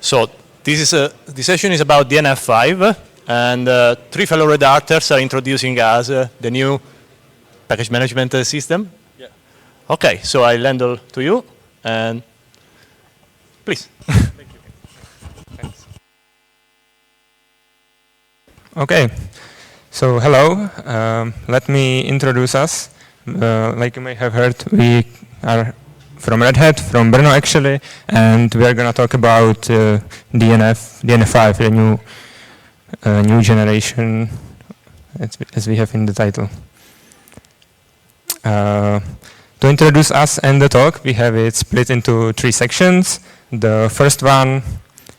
So this session is about DNF5, and 3 fellow redactors are introducing us the new package management system. Yeah. Okay, so I'll hand over to you, and please. Thank you. Thanks. Okay, so hello. Let me introduce us. Like you may have heard, we are from Red Hat, from Brno actually, and we are going to talk about DNF5, the new generation, as we have in the title. To introduce us and the talk, we have it split into 3 sections. The first one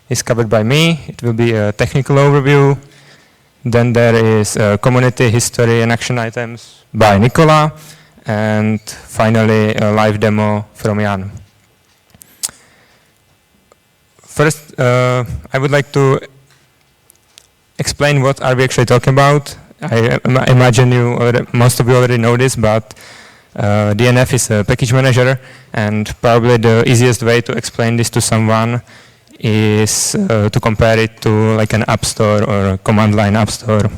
is covered by me. It will be a technical overview. Then there is community history and action items by Nicola. And finally, a live demo from Jan. First, I would like to explain what are we actually talking about. I imagine most of you already know this, but DNF is a package manager, and probably the easiest way to explain this to someone is to compare it to like an app store or a command line app store.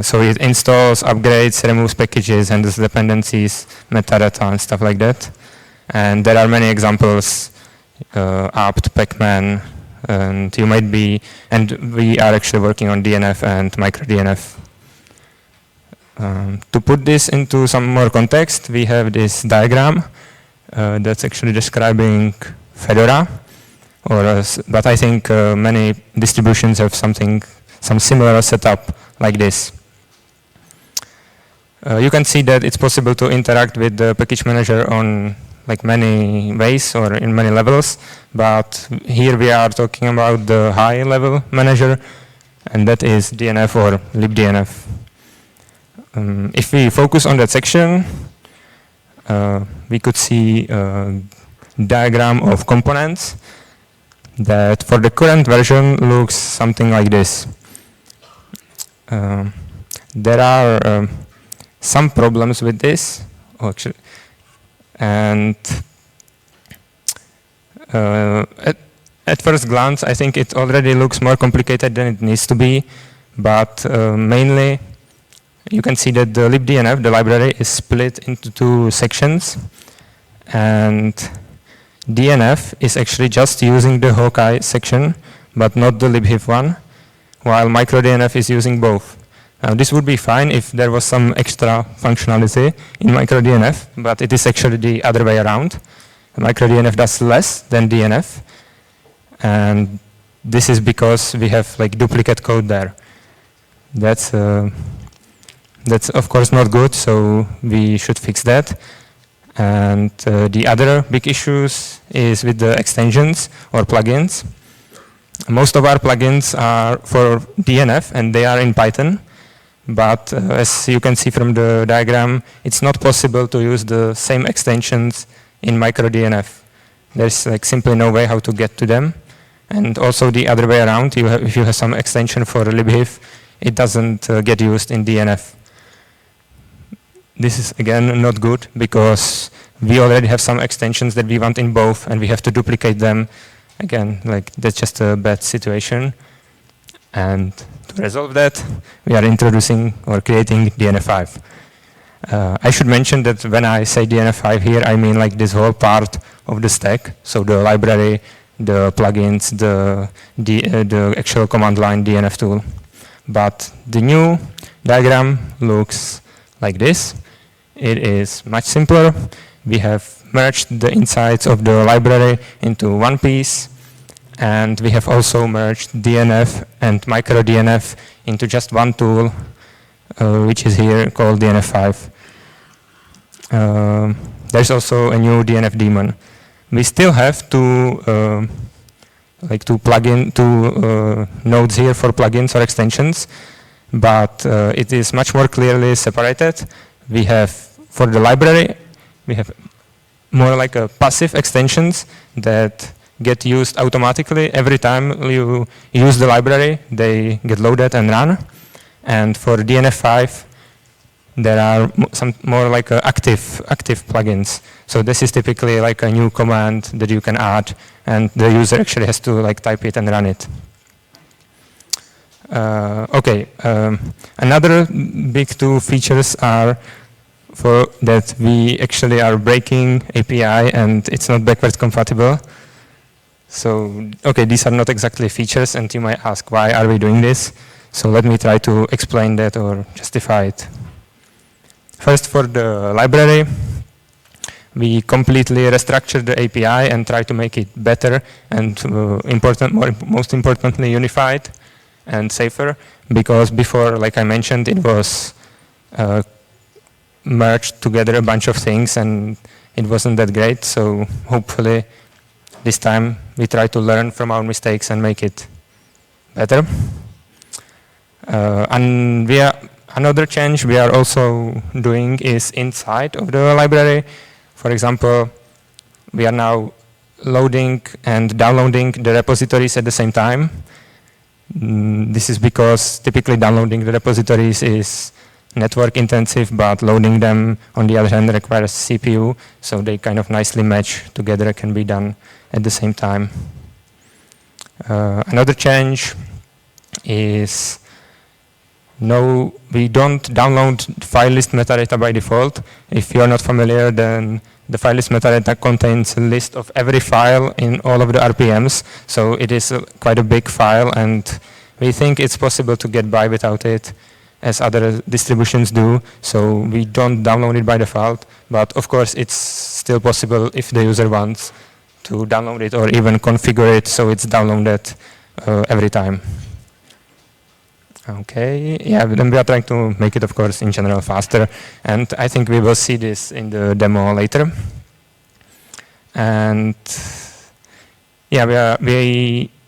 So it installs, upgrades, removes packages, handles dependencies, metadata, and stuff like that. And there are many examples, apt, pacman, and you might be, and we are actually working on DNF and micro-DNF. To put this into some more context, we have this diagram that's actually describing Fedora, but I think many distributions have some similar setup like this. You can see that it's possible to interact with the package manager on like many ways or in many levels, but here we are talking about the high level manager, and that is DNF or libDNF. If we focus on that section, we could see a diagram of components that for the current version looks something like this. There are some problems with this, actually, and at first glance, I think it already looks more complicated than it needs to be, but mainly you can see that the libDNF, the library, is split into 2 sections, and DNF is actually just using the Hawkeye section, but not the libHIF one, while micro-DNF is using both. Now, this would be fine if there was some extra functionality in micro-DNF, but it is actually the other way around. Micro-DNF does less than DNF, and this is because we have like duplicate code there. That's of course not good, so we should fix that. And the other big issues is with the extensions or plugins. Most of our plugins are for DNF, and they are in Python. But as you can see from the diagram, it's not possible to use the same extensions in micro-DNF. There's like simply no way how to get to them. And also the other way around, if you have some extension for libHIF, it doesn't get used in DNF. This is again not good because we already have some extensions that we want in both, and we have to duplicate them. Again, like that's just a bad situation. And to resolve that, we are introducing or creating DNF5. I should mention that when I say DNF5 here, I mean like this whole part of the stack. So the library, the plugins, the actual command line DNF tool. But the new diagram looks like this. It is much simpler. We have merged the insides of the library into one piece, and we have also merged DNF and micro-DNF into just one tool, which is here called DNF5. There's also a new DNF daemon. We still have two nodes here for plugins or extensions, but it is much more clearly separated. We have, for the library, we have more like a passive extensions that get used automatically. Every time you use the library, they get loaded and run. And for DNF5, there are some more like active plugins. So this is typically like a new command that you can add, and the user actually has to like type it and run it. Another big two features are for that we actually are breaking API and it's not backwards compatible. So, these are not exactly features, and you might ask, why are we doing this? So let me try to explain that or justify it. First, for the library, we completely restructured the API and try to make it better and most importantly, unified and safer, because before, like I mentioned, it was merged together a bunch of things and it wasn't that great. So hopefully this time we try to learn from our mistakes and make it better. And another change we are also doing is inside of the library. For example, we are now loading and downloading the repositories at the same time. This is because typically downloading the repositories is network intensive, but loading them, on the other hand, requires CPU, so they kind of nicely match together, can be done at the same time. Another change is we don't download file list metadata by default. If you're not familiar, then the file list metadata contains a list of every file in all of the RPMs, so it is quite a big file, and we think it's possible to get by without it, as other distributions do, so we don't download it by default, but of course it's still possible if the user wants to download it or even configure it so it's downloaded every time. Then we are trying to make it, of course, in general faster, and I think we will see this in the demo later. And we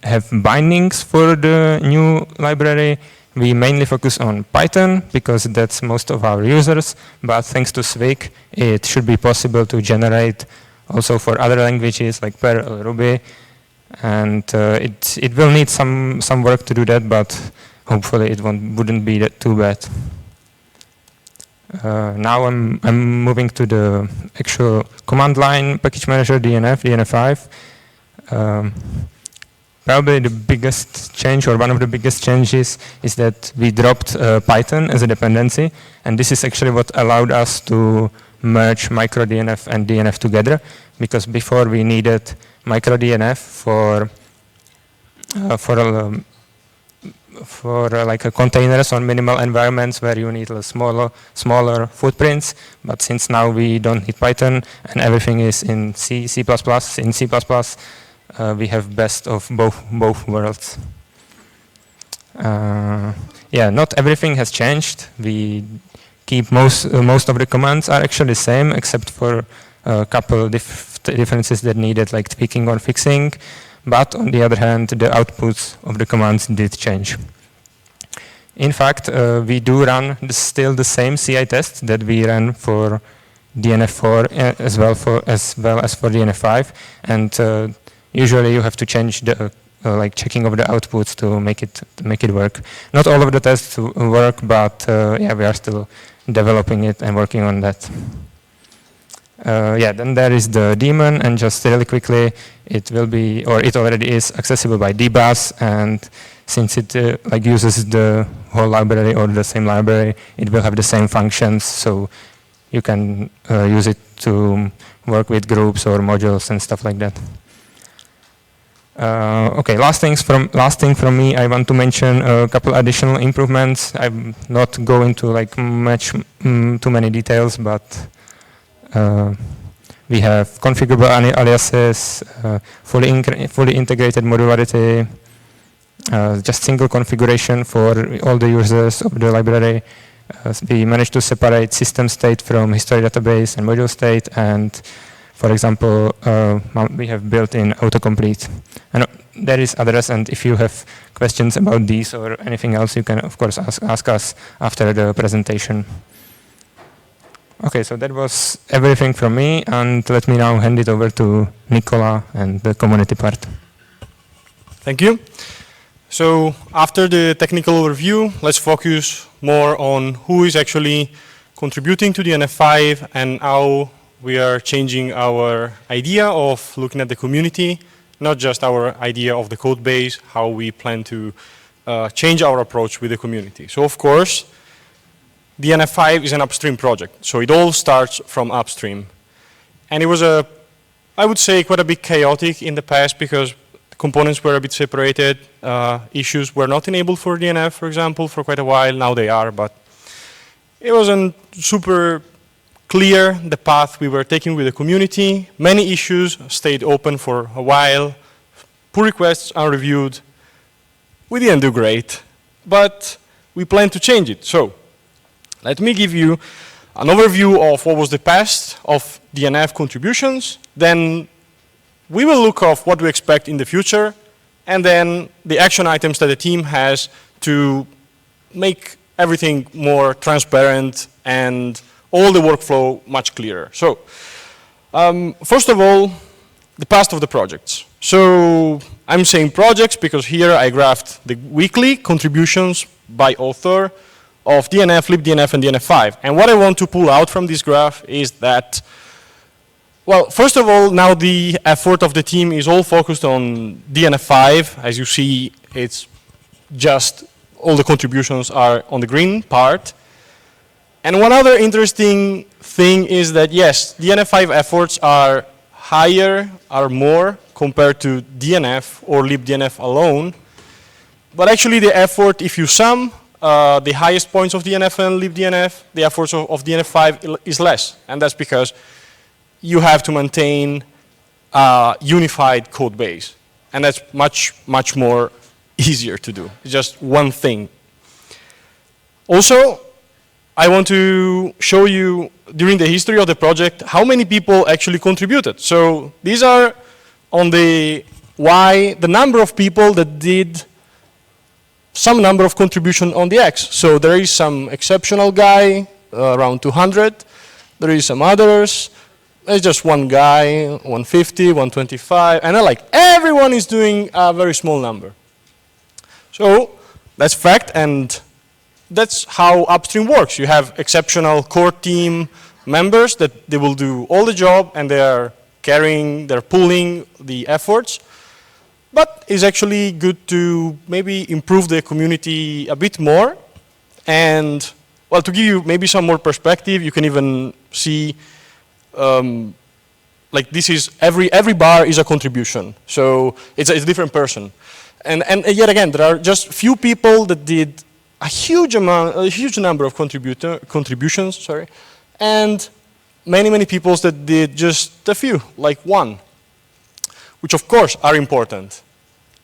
have bindings for the new library. We mainly focus on Python because that's most of our users, but thanks to Swig, it should be possible to generate also for other languages like Perl or Ruby, and it will need some work to do that, but hopefully it wouldn't be too bad. Now I'm moving to the actual command line package manager, DNF5. Probably the biggest change, or one of the biggest changes, is that we dropped Python as a dependency, and this is actually what allowed us to merge microdnf and DNF together, because before we needed microdnf for like a containers on minimal environments where you need a smaller footprints, but since now we don't need Python and everything is in C++, in C++, we have best of both worlds. Not everything has changed. We keep most of the commands are actually the same, except for a couple differences that needed like tweaking or fixing. But on the other hand, the outputs of the commands did change. In fact, we do run still the same CI tests that we ran for DNF4 as well as for DNF5, and usually you have to change the like checking of the outputs to make it work. Not all of the tests work, but we are still developing it and working on that. Then there is the daemon, and just really quickly, it will be, or it already is, accessible by dbus, and since it like uses the whole library or the same library, it will have the same functions, so you can use it to work with groups or modules and stuff like that. Last thing from me, I want to mention a couple additional improvements. I'm not going to like too many details, but we have configurable aliases, fully integrated modularity, just single configuration for all the users of the library. We managed to separate system state from history database and module state, and for example, we have built-in autocomplete. And there is others, and if you have questions about these or anything else, you can of course ask us after the presentation. Okay, so that was everything from me, and let me now hand it over to Nicola and the community part. Thank you. So after the technical overview, let's focus more on who is actually contributing to DNF5 and how we are changing our idea of looking at the community, not just our idea of the code base, how we plan to change our approach with the community. So of course, DNF5 is an upstream project, so it all starts from upstream. And it was I would say, quite a bit chaotic in the past because components were a bit separated. Issues were not enabled for DNF, for example, for quite a while. Now they are, but it wasn't super clear, the path we were taking with the community. Many issues stayed open for a while. Pull requests unreviewed. We didn't do great, but we plan to change it. So let me give you an overview of what was the past of DNF contributions. Then we will look at what we expect in the future, and then the action items that the team has to make everything more transparent and all the workflow much clearer. So, first of all, the past of the projects. So, I'm saying projects because here I graphed the weekly contributions by author of DNF, libDNF, and DNF5. And what I want to pull out from this graph is that, well, first of all, now the effort of the team is all focused on DNF5. As you see, it's just all the contributions are on the green part. And one other interesting thing is that, yes, DNF5 efforts are higher, are more compared to DNF or libDNF alone. But actually the effort, if you sum the highest points of DNF and libDNF, the efforts of DNF5 is less. And that's because you have to maintain a unified code base. And that's much, much more easier to do. It's just one thing. Also, I want to show you during the history of the project how many people actually contributed. So these are on the Y, the number of people that did some number of contribution on the X. So there is some exceptional guy, around 200. There is some others. There's just one guy, 150, 125. And like everyone is doing a very small number. So that's fact, and that's how upstream works. You have exceptional core team members that they will do all the job, and they are carrying, they're pulling the efforts. But it's actually good to maybe improve the community a bit more. And, well, to give you maybe some more perspective, you can even see, like this is, every bar is a contribution. So it's a different person. And yet again, there are just few people that did a huge number of contributions, sorry, and many people that did just a few, like one, which of course are important.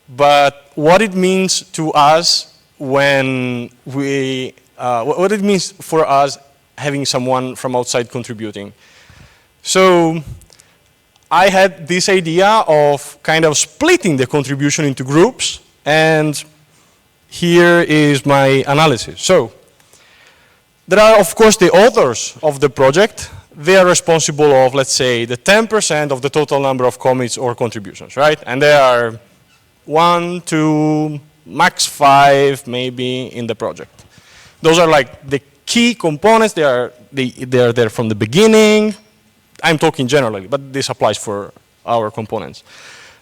But what it means to us when we, what it means for us having someone from outside contributing. So I had this idea of kind of splitting the contribution into groups, and here is my analysis. So there are, of course, the authors of the project. They are responsible of, let's say, the 10% of the total number of commits or contributions, right? And there are 1, 2, max 5, maybe, in the project. Those are like the key components. They are there from the beginning. I'm talking generally, but this applies for our components.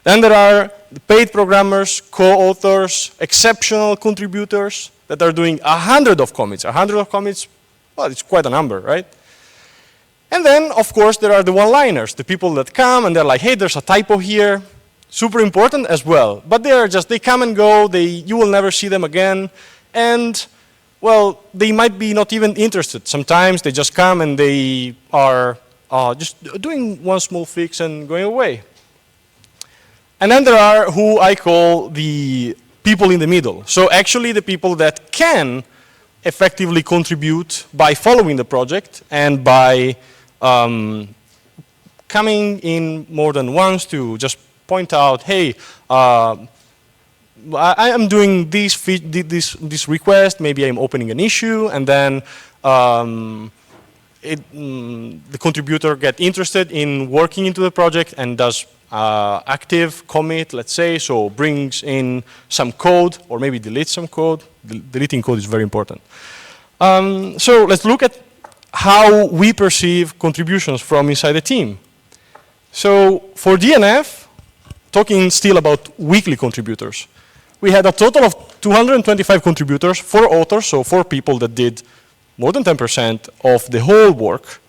Then there are the paid programmers, co-authors, exceptional contributors that are doing 100 of commits. 100 of commits, well, it's quite a number, right? And then, of course, there are the one-liners, the people that come and they're like, hey, there's a typo here. Super important as well. But they are just, they come and go, you will never see them again. And, well, they might be not even interested. Sometimes they just come and they are just doing one small fix and going away. And then there are who I call the people in the middle. So actually the people that can effectively contribute by following the project and by coming in more than once to just point out, hey, I am doing this request, maybe I'm opening an issue, and then the contributor gets interested in working into the project and does active commit, let's say, so brings in some code or maybe deletes some code. Deleting code is very important. So let's look at how we perceive contributions from inside the team. So for DNF, talking still about weekly contributors, we had a total of 225 contributors, 4 authors, so 4 people that did more than 10% of the whole work,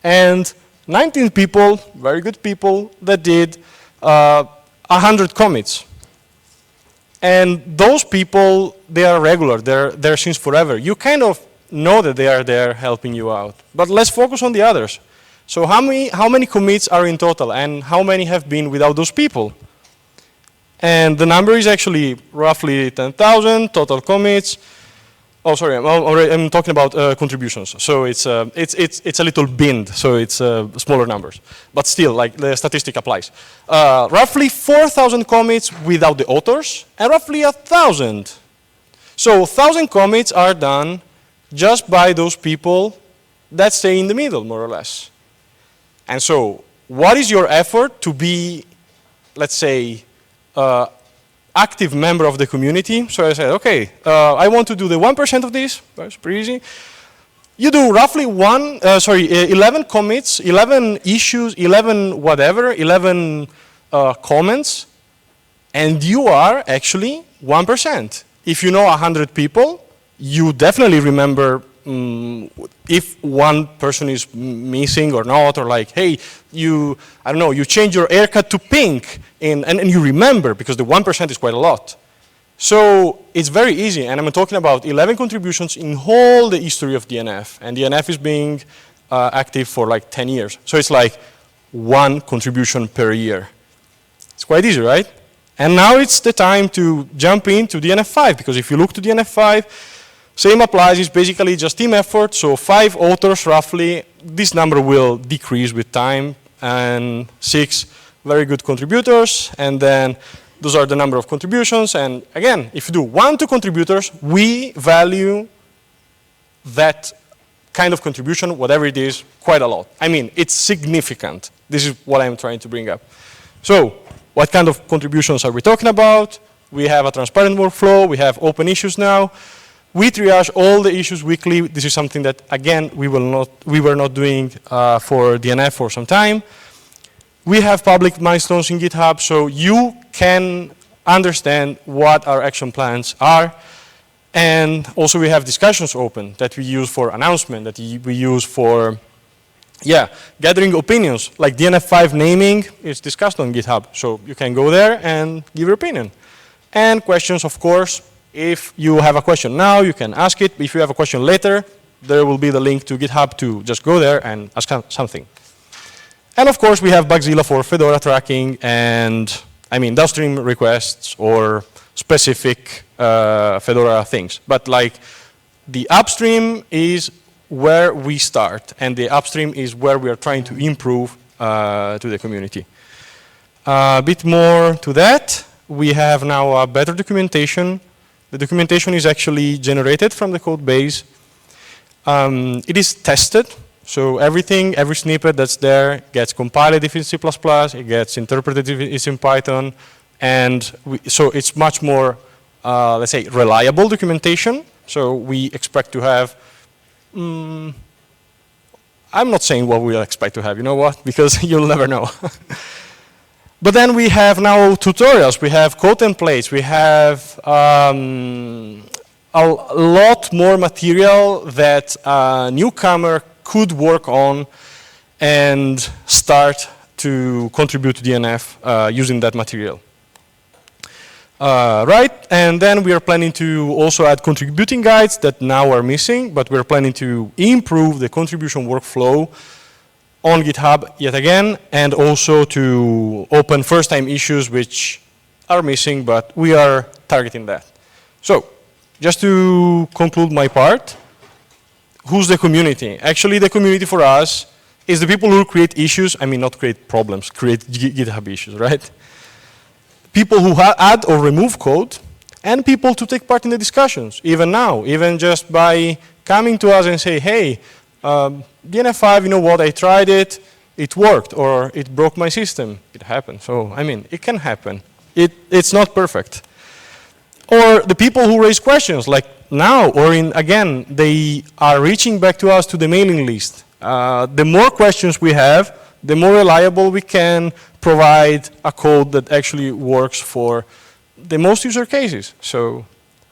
and 19 people, very good people, that did 100 commits. And those people, they are regular, they're there since forever. You kind of know that they are there helping you out. But let's focus on the others. So how many commits are in total, and how many have been without those people? And the number is actually roughly 10,000 total commits. Oh, sorry, I'm talking about contributions. So it's a little binned, so it's smaller numbers. But still, like the statistic applies. Roughly 4,000 commits without the authors, and roughly 1,000. So 1,000 commits are done just by those people that stay in the middle, more or less. And so, what is your effort to be, let's say, active member of the community? So I said, okay, I want to do the 1% of this. That's pretty easy. You do roughly 11 commits, 11 issues, 11 whatever, 11 comments, and you are actually 1%. If you know 100 people, you definitely remember if one person is missing or not, or like, hey, I don't know, you change your haircut to pink, and you remember, because the 1% is quite a lot. So it's very easy, and I'm talking about 11 contributions in whole the history of DNF, and DNF is being active for like 10 years. So it's like 1 contribution per year. It's quite easy, right? And now it's the time to jump into DNF5, because if you look to DNF5, same applies, it's basically just team effort, so 5 authors roughly. This number will decrease with time, and 6 very good contributors, and then those are the number of contributions. And again, if you do 1 to contributors, we value that kind of contribution, whatever it is, quite a lot. I mean, it's significant. This is what I'm trying to bring up. So, what kind of contributions are we talking about? We have a transparent workflow, we have open issues now. We triage all the issues weekly. This is something that, again, we were not doing for DNF for some time. We have public milestones in GitHub, so you can understand what our action plans are. And also we have discussions open that we use for announcement, that we use for, gathering opinions. Like DNF5 naming is discussed on GitHub, so you can go there and give your opinion. And questions, of course. If you have a question now, you can ask it. If you have a question later, there will be the link to GitHub to just go there and ask something. And of course, we have Bugzilla for Fedora tracking and, downstream requests or specific Fedora things. But like, the upstream is where we start, and the upstream is where we are trying to improve to the community. A bit more to that. We have now a better documentation. The documentation is actually generated from the code base. It is tested, so every snippet that's there gets compiled if it's C++, it gets interpreted if it's in Python, and so it's much more, let's say, reliable documentation. So we expect to have, I'm not saying what we'll expect to have, you know what, because you'll never know. But then we have now tutorials, we have code templates, we have a lot more material that a newcomer could work on and start to contribute to DNF using that material. Right, and then we are planning to also add contributing guides that now are missing, but we're planning to improve the contribution workflow on GitHub yet again, and also to open first-time issues which are missing, but we are targeting that. So, just to conclude my part, who's the community? Actually, the community for us is the people who create issues, not create problems, create GitHub issues, right? People who add or remove code, and people to take part in the discussions, even now, even just by coming to us and say, hey, DNF5, you know what, I tried it, it worked, or it broke my system. It happened. So, it can happen. It's not perfect. Or the people who raise questions, like now, or again, they are reaching back to us to the mailing list. The more questions we have, the more reliable we can provide a code that actually works for the most user cases. So,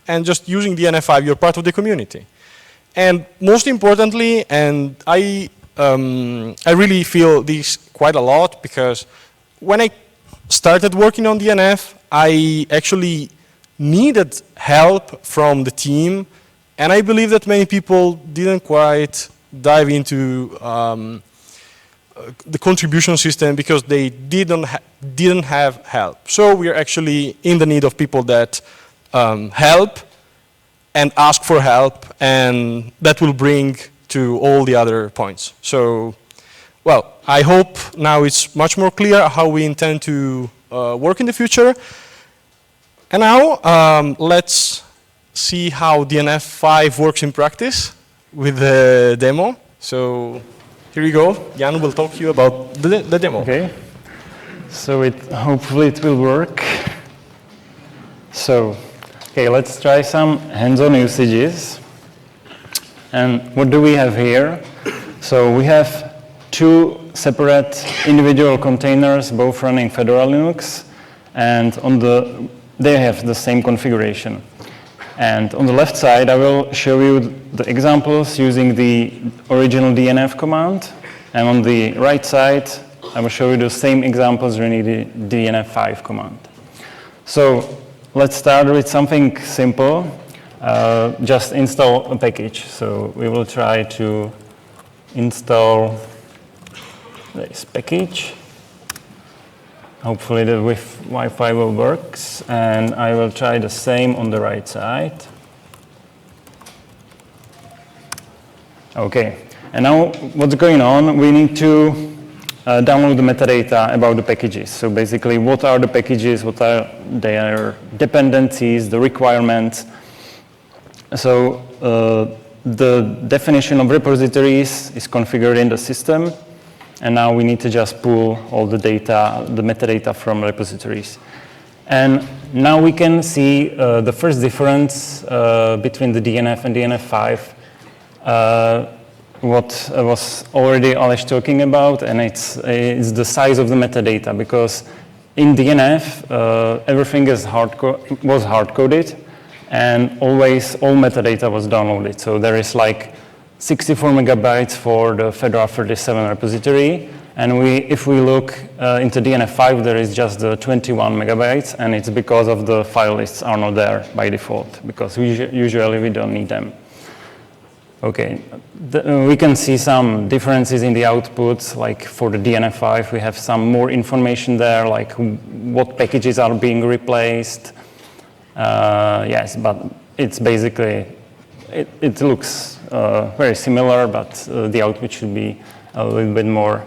and just using DNF5, you're part of the community. And most importantly, and I really feel this quite a lot, because when I started working on DNF, I actually needed help from the team, and I believe that many people didn't quite dive into the contribution system because they didn't have help. So we are actually in the need of people that help and ask for help, and that will bring to all the other points. So, well, I hope now it's much more clear how we intend to work in the future. And now let's see how DNF5 works in practice with the demo. So here you go. Jan will talk to you about the demo. Okay. So hopefully it will work. So, okay, let's try some hands-on usages. And what do we have here? So we have two separate individual containers, both running Fedora Linux, and they have the same configuration. And on the left side, I will show you the examples using the original DNF command. And on the right side, I will show you the same examples running the DNF5 command. So let's start with something simple. Just install a package. So we will try to install this package. Hopefully the Wi-Fi will work, and I will try the same on the right side. Okay, and now what's going on? We need to download the metadata about the packages. So basically, what are the packages, what are their dependencies, the requirements. So the definition of repositories is configured in the system. And now we need to just pull all the data, the metadata from repositories. And now we can see the first difference between the DNF and DNF5, what was already Aleš talking about, and it's the size of the metadata, because in DNF, everything was hard-coded, and always all metadata was downloaded. So there is like 64 megabytes for the Fedora 37 repository, and if we look into DNF5, there is just the 21 megabytes, and it's because of the file lists are not there by default, because usually we don't need them. Okay, we can see some differences in the outputs, like for the DNF5, we have some more information there, like what packages are being replaced. Yes, but it's basically, it looks very similar, but the output should be a little bit more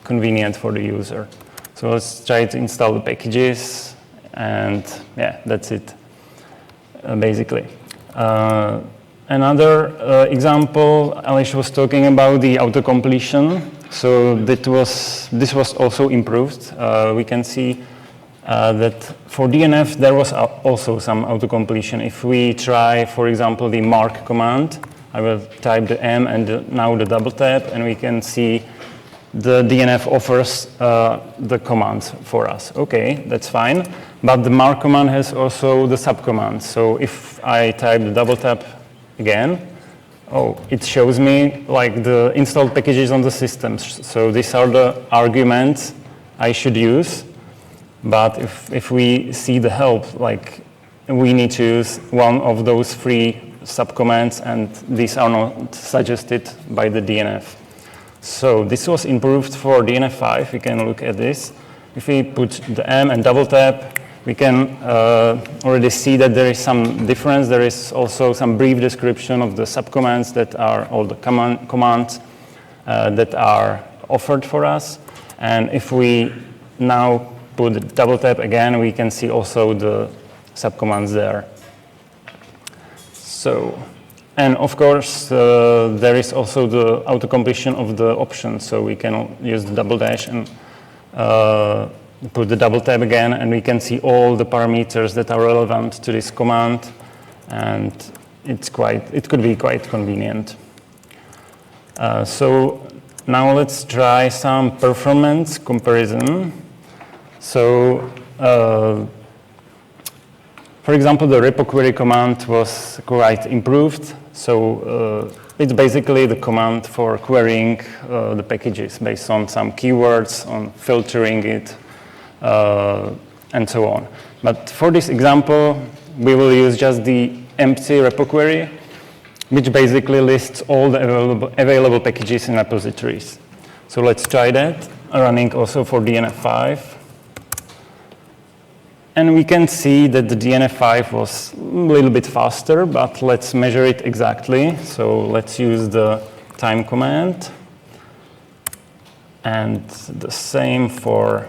convenient for the user. So let's try to install the packages, and yeah, that's it, basically. Another example, Aleš was talking about the auto-completion. So this was also improved. We can see that for DNF, there was also some auto-completion. If we try, for example, the mark command, I will type the M and now the double tap, and we can see the DNF offers the commands for us. Okay, that's fine. But the mark command has also the subcommands. So if I type the double tap again, it shows me like the installed packages on the system. So these are the arguments I should use. But if we see the help, like we need to use one of those three subcommands, and these are not suggested by the DNF. So this was improved for DNF5. We can look at this. If we put the M and double tap, we can already see that there is some difference. There is also some brief description of the subcommands that are, all the commands that are offered for us. And if we now put the double tap again, we can see also the subcommands there. So, and of course, there is also the auto-completion of the options. So we can use the double dash and put the double tab again, and we can see all the parameters that are relevant to this command. and it could be quite convenient. So now let's try some performance comparison. So, for example, the repo query command was quite improved. So it's basically the command for querying the packages based on some keywords, on filtering it, and so on. But for this example, we will use just the empty repo query, which basically lists all the available packages in repositories. So let's try that, running also for DNF5. And we can see that the DNF5 was a little bit faster, but let's measure it exactly. So let's use the time command. And the same for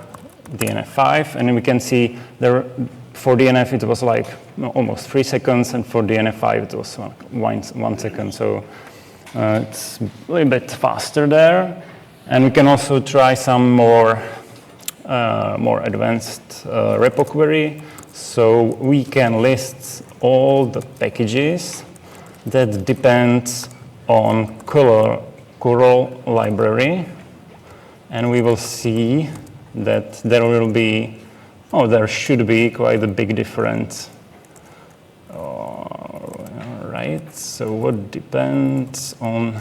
DNF5. And we can see there, for DNF it was like almost 3 seconds, and for DNF5 it was 1 second. So it's a little bit faster there. And we can also try some more advanced repo query. So we can list all the packages that depends on curl library. And we will see that there should be quite a big difference. All right, so what depends on?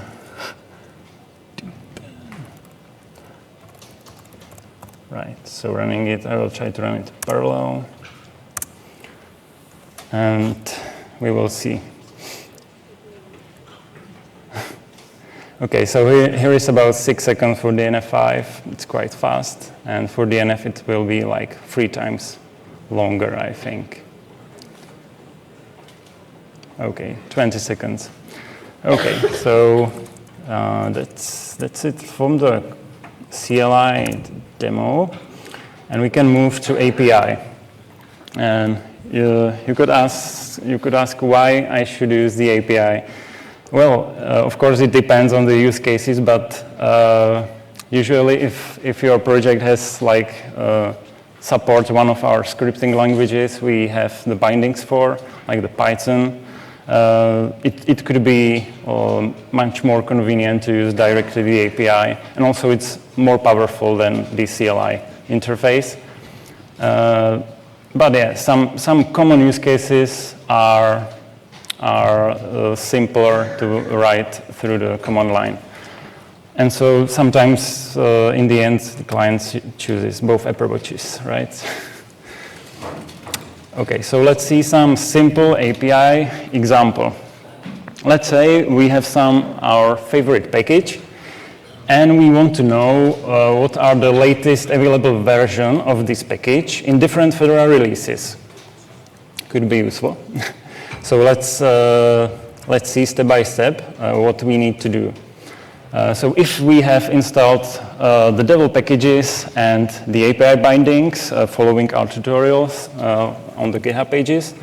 Right, so running it, I will try to run it parallel. And we will see. Okay, so here is about 6 seconds for DNF5. It's quite fast. And for DNF, it will be like 3 times longer, I think. Okay, 20 seconds. Okay, so that's it from the CLI demo. And we can move to API. And you could ask why I should use the API. Well, of course, it depends on the use cases, but usually if your project has like supports one of our scripting languages we have the bindings for, like the Python, it could be much more convenient to use directly the API, and also it's more powerful than the CLI interface. But yeah, some common use cases are simpler to write through the command line. And so sometimes, in the end, the client chooses both approaches, right? Okay, so let's see some simple API example. Let's say we have our favorite package, and we want to know what are the latest available version of this package in different Fedora releases. Could be useful. So let's see step by step what we need to do. So if we have installed the devel packages and the API bindings following our tutorials on the GitHub pages,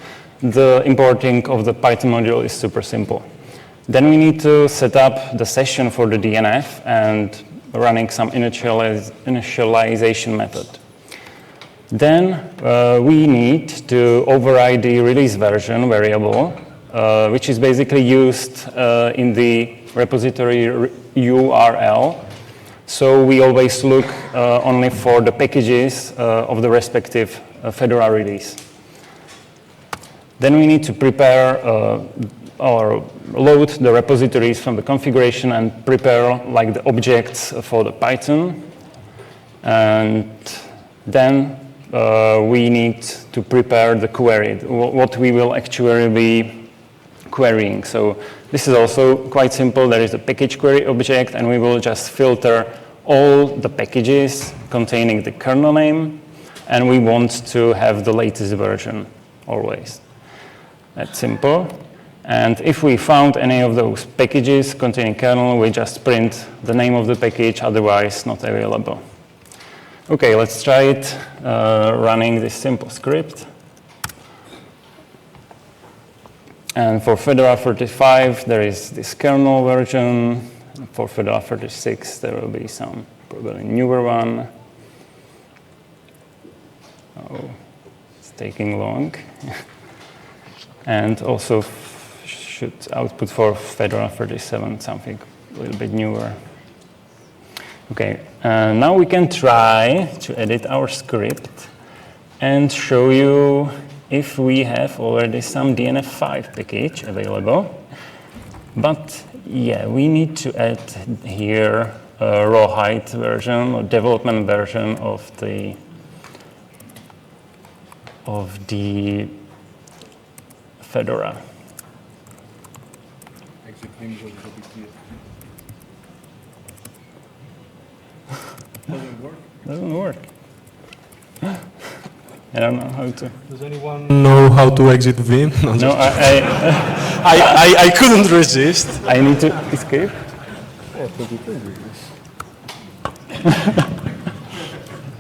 the importing of the Python module is super simple. Then we need to set up the session for the DNF and running some initialization method. Then we need to override the release version variable, which is basically used in the repository URL. So we always look only for the packages of the respective Fedora release. Then we need to prepare or load the repositories from the configuration and prepare like the objects for the Python. And then we need to prepare the query, what we will actually be querying. So this is also quite simple. There is a package query object, and we will just filter all the packages containing the kernel name, and we want to have the latest version always. That's simple. And if we found any of those packages containing kernel, we just print the name of the package, otherwise not available. Okay, let's try it running this simple script. And for Fedora 35, there is this kernel version. For Fedora 36, there will be some probably newer one. Oh, it's taking long. and also should output for Fedora 37, something a little bit newer. Okay, now we can try to edit our script and show you if we have already some DNF5 package available. But yeah, we need to add here a rawhide version or development version of the Fedora. Doesn't work. Doesn't work. I don't know how to. Does anyone know how to exit Vim? No, I couldn't resist. I need to escape.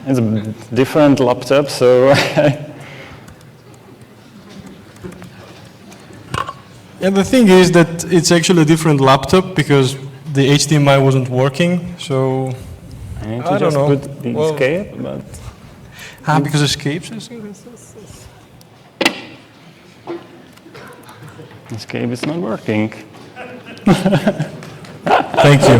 It's a different laptop, so. And the thing is that it's actually a different laptop because the HDMI wasn't working, so I need to I just don't know. put the Well, escape, but. because escapes. Escape is not working. Thank you.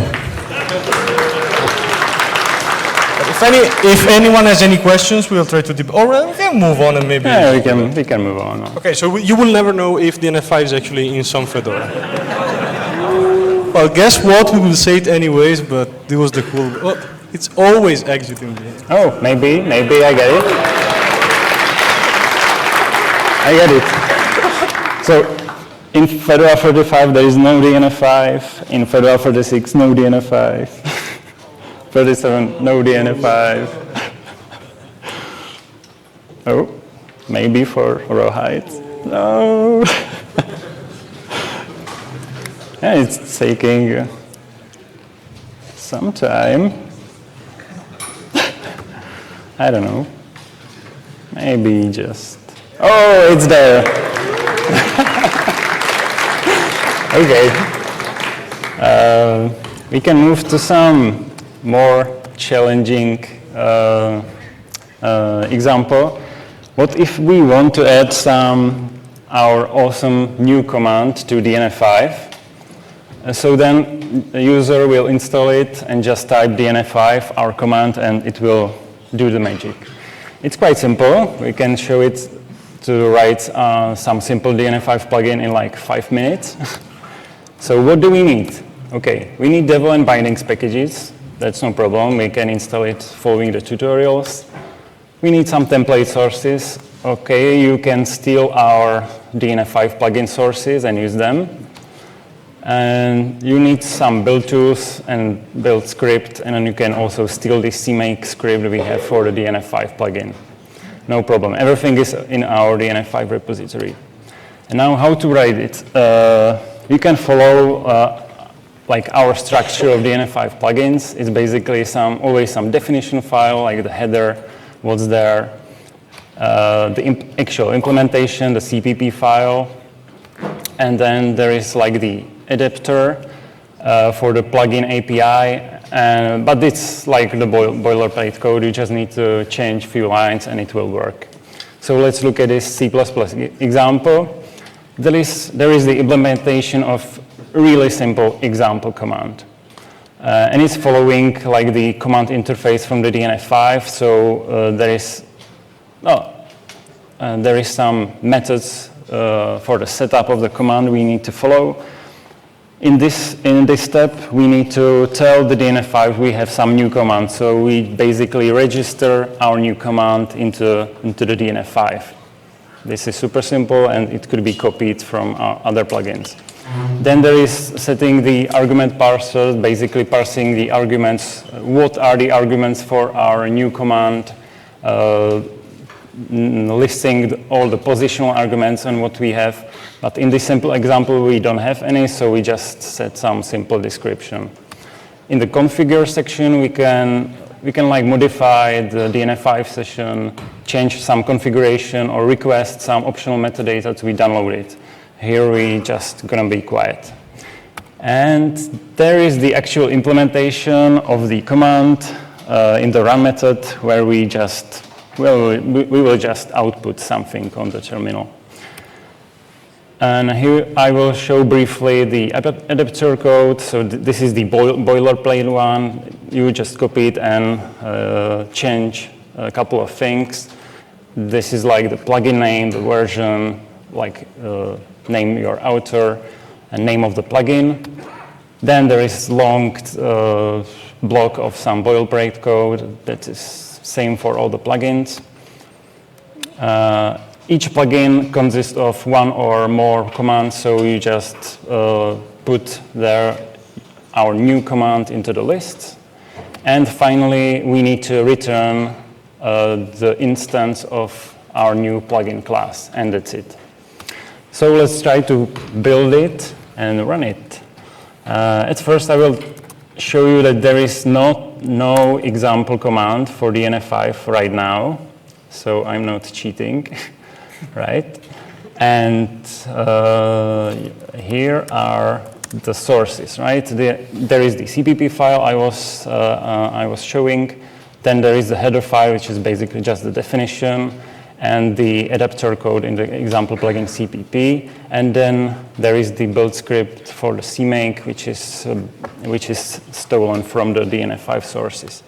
If anyone has any questions, we'll try to or we can move on and maybe. Yeah, we can move on. Okay, so you will never know if DNF5 is actually in some Fedora. Well, guess what? We will say it anyways, but it was the cool. Well, it's always exiting the. Oh, maybe I get it. I get it. So in Fedora 35 there is no DNF5. In Fedora 36 no DNF5. 37 no DNF5. Oh, maybe for rawhide. No. Yeah, it's taking some time. I don't know. Maybe just. Oh, it's there. Okay. We can move to some more challenging example. What if we want to add our awesome new command to DNF5? So then the user will install it and just type DNF5, our command, and it will do the magic. It's quite simple. We can show it to write some simple DNF5 plugin in like 5 minutes. So what do we need? Okay, we need devel and bindings packages. That's no problem. We can install it following the tutorials. We need some template sources. Okay, you can steal our DNF5 plugin sources and use them. And you need some build tools and build script, and then you can also steal the CMake script we have for the DNF5 plugin. No problem. Everything is in our DNF5 repository. And now how to write it? You can follow like our structure of DNF5 plugins. It's basically always some definition file, like the header, what's there, the actual implementation, the CPP file, and then there is like the adapter for the plugin API, but it's like the boilerplate code. You just need to change a few lines and it will work. So let's look at this C++ example. There is the implementation of a really simple example command. And it's following like the command interface from the DNF5. So there is some methods for the setup of the command we need to follow. In this step, we need to tell the DNF5 we have some new command. So we basically register our new command into the DNF5. This is super simple, and it could be copied from our other plugins. Then there is setting the argument parser, basically parsing the arguments. What are the arguments for our new command? Listing all the positional arguments and what we have. But in this simple example, we don't have any, so we just set some simple description. In the configure section, we can like modify the DNF5 session, change some configuration, or request some optional metadata to be downloaded. Here we just gonna be quiet. And there is the actual implementation of the command in the run method, where we will just output something on the terminal. And here I will show briefly the adapter code. So this is the boilerplate one. You just copy it and change a couple of things. This is like the plugin name, the version, like name your author and name of the plugin. Then there is long block of some boilerplate code that is same for all the plugins. Each plugin consists of one or more commands, so you just put there our new command into the list. And finally, we need to return the instance of our new plugin class, and that's it. So let's try to build it and run it. At first, I will show you that there is no example command for DNF5 right now, so I'm not cheating, right? And here are the sources, right? There is the CPP file I was showing. Then there is the header file, which is basically just the definition, and the adapter code in the example plugin CPP. And then there is the build script for the CMake, which is stolen from the DNF5 sources.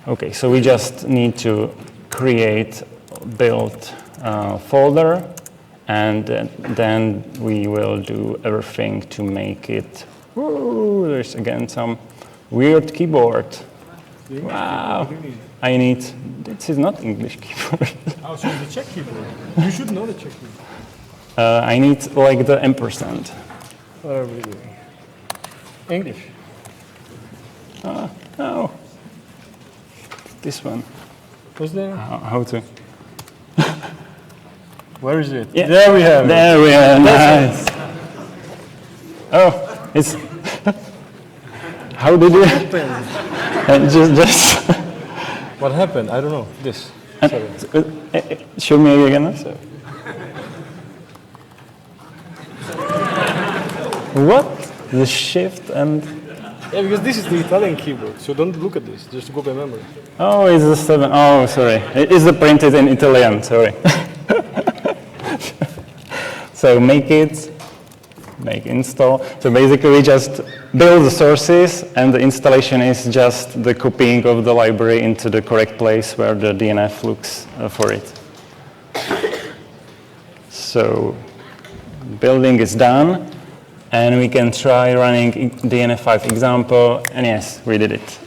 Okay, so we just need to create build folder, and then we will do everything to make it. Ooh, there's again some weird keyboard. Wow. I need, this is not English keyboard. Oh, so the Czech keyboard. You should know the Czech keyboard. I need like the ampersand. What are we doing? English. No. This one. What's there? How to? Where is it? Yeah. There we have it. There we are, nice. Oh, it's, how did you? just. What happened? I don't know. This. Show me again. So. What? The shift and. Yeah, because this is the Italian keyboard, so don't look at this. Just go by memory. Oh, it's the 7. Oh, sorry. It's the printed in Italian. Sorry. So make install. So basically we just build the sources, and the installation is just the copying of the library into the correct place where the DNF looks for it. So building is done, and we can try running DNF5 example, and yes, we did it.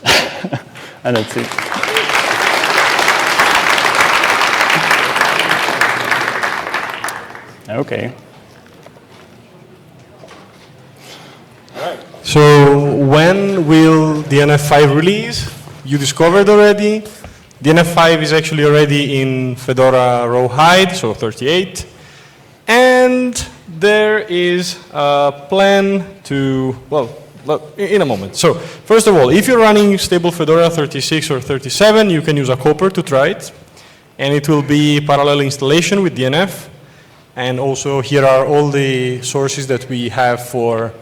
And that's it. Okay. So when will DNF5 release? You discovered already. DNF5 is actually already in Fedora Rawhide, so 38. And there is a plan to, well, in a moment. So first of all, if you're running stable Fedora 36 or 37, you can use a Copper to try it. And it will be parallel installation with DNF. And also here are all the sources that we have for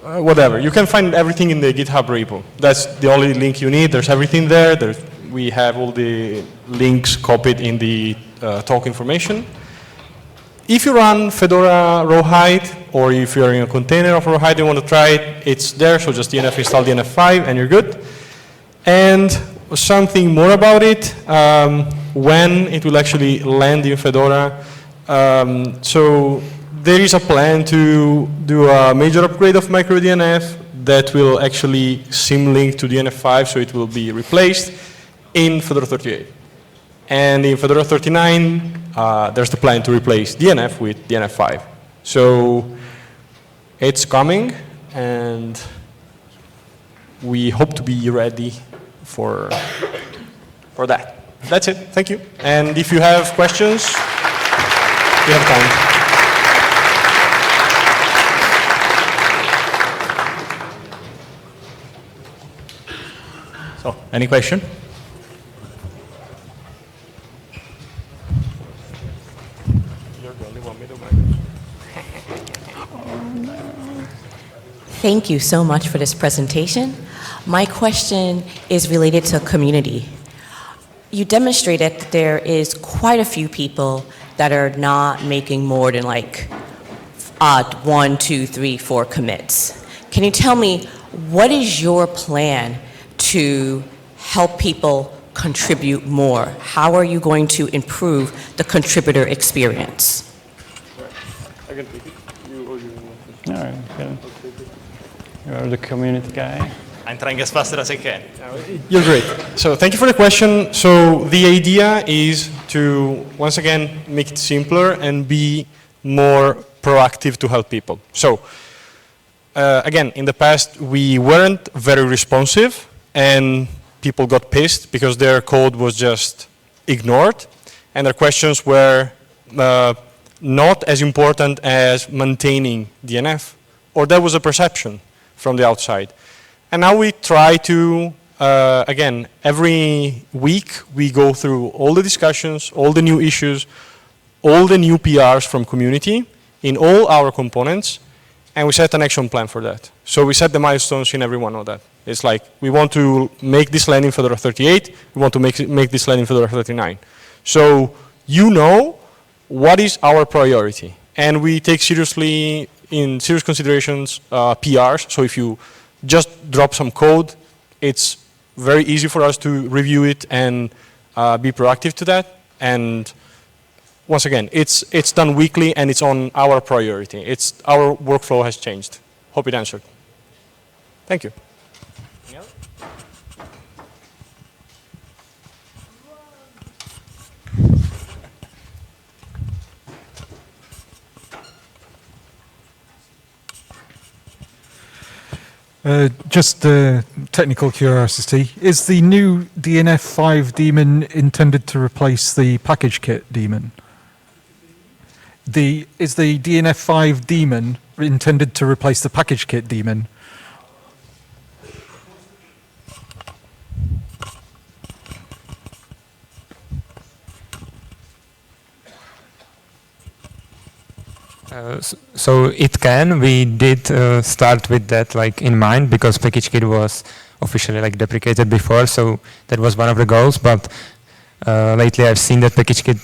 whatever. You can find everything in the GitHub repo. That's the only link you need. There's everything there. We have all the links copied in the talk information. If you run Fedora Rawhide, or if you're in a container of Rawhide and you want to try it, it's there. So just DNF install DNF5 and you're good. And something more about it, when it will actually land in Fedora. So there is a plan to do a major upgrade of microDNF that will actually symlink to DNF5, so it will be replaced in Fedora 38. And in Fedora 39, there's the plan to replace DNF with DNF5. So it's coming, and we hope to be ready for that. That's it. Thank you. And if you have questions, we have time. So, any question? Thank you so much for this presentation. My question is related to community. You demonstrated that there is quite a few people that are not making more than like 1, 2, 3, 4 commits. Can you tell me what is your plan to help people contribute more? How are you going to improve the contributor experience? I can take it. All right, good. You are the community guy. I'm trying as fast as I can. You're great. So thank you for the question. So the idea is to, once again, make it simpler and be more proactive to help people. So again, in the past, we weren't very responsive and people got pissed because their code was just ignored and their questions were not as important as maintaining DNF, or that was a perception from the outside. And now we try to, again, every week we go through all the discussions, all the new issues, all the new PRs from community in all our components, and we set an action plan for that. So we set the milestones in every one of that. It's like, we want to make this land in Fedora 38, we want to make this land in Fedora 39. So you know what is our priority. And we take seriously, in serious considerations, PRs. So if you just drop some code, it's very easy for us to review it and be proactive to that. And once again, it's done weekly and it's on our priority. Our workflow has changed. Hope it answered. Thank you. Just technical curiosity, is the new DNF5 daemon intended to replace the package kit daemon? Is the DNF5 daemon intended to replace the package kit daemon? So it can. We did start with that in mind because package kit was officially deprecated before, so that was one of the goals. But lately, I've seen that package kit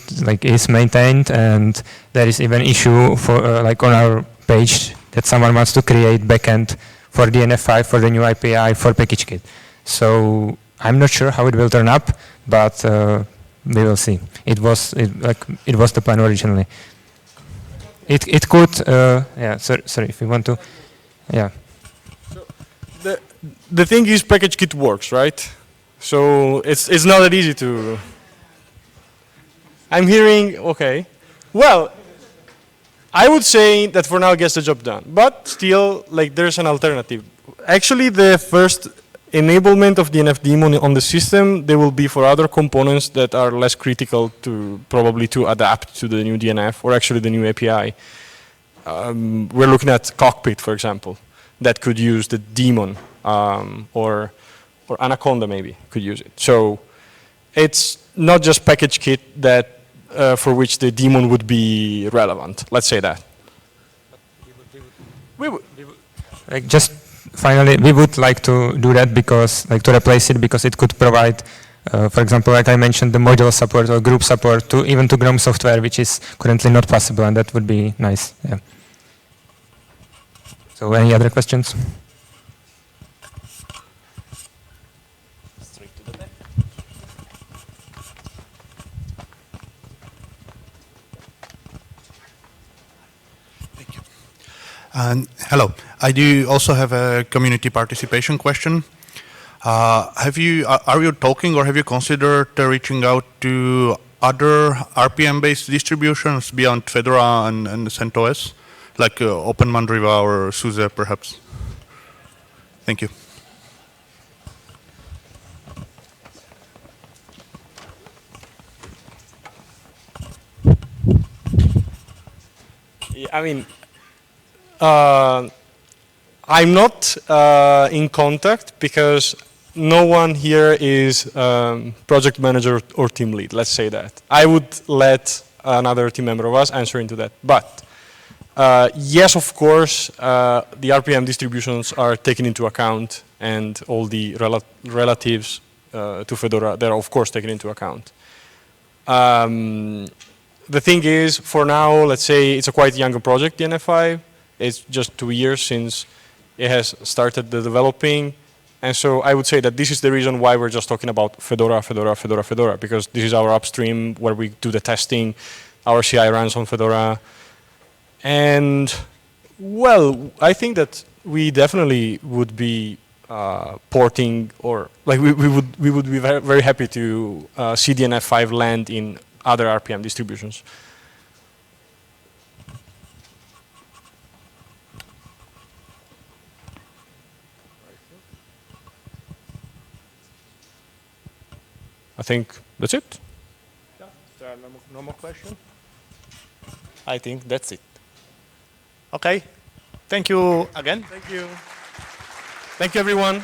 is maintained, and there is even issue for on our page that someone wants to create backend for DNF5 for the new API for package kit. So I'm not sure how it will turn up, but we will see. It was the plan originally. It could, yeah, sorry, if you want to, yeah. So the thing is package kit works, right? So it's not that easy to, I'm hearing, okay. Well, I would say that for now it gets the job done, but still there's an alternative. Actually the first enablement of DNF daemon on the system, they will be for other components that are less critical to probably to adapt to the new DNF or actually the new API. We're looking at Cockpit, for example, that could use the daemon, or Anaconda maybe could use it. So it's not just package kit that for which the daemon would be relevant. Let's say that. We would. Just finally, we would like to do that because, to replace it because it could provide, for example, like I mentioned, the module support or group support to even to GNOME software, which is currently not possible, and that would be nice. Yeah. So, any other questions? Hello. I do also have a community participation question. Are you talking or have you considered reaching out to other RPM-based distributions beyond Fedora and CentOS, like OpenMandriva or SUSE, perhaps? Thank you. I mean, I'm not in contact because no one here is project manager or team lead, let's say that. I would let another team member of us answer into that. But yes, of course, the RPM distributions are taken into account and all the relatives to Fedora, they're of course taken into account. The thing is, for now, let's say it's a quite younger project, DNF5. It's just 2 years since it has started the developing. And so I would say that this is the reason why we're just talking about Fedora, Fedora, Fedora, Fedora, because this is our upstream where we do the testing. Our CI runs on Fedora. And, well, I think that we definitely would be porting, or like we would be very, very happy to see DNF5 land in other RPM distributions. I think that's it. Yeah. Is there no more question? I think that's it. Okay. Thank you again. Thank you. Thank you, everyone.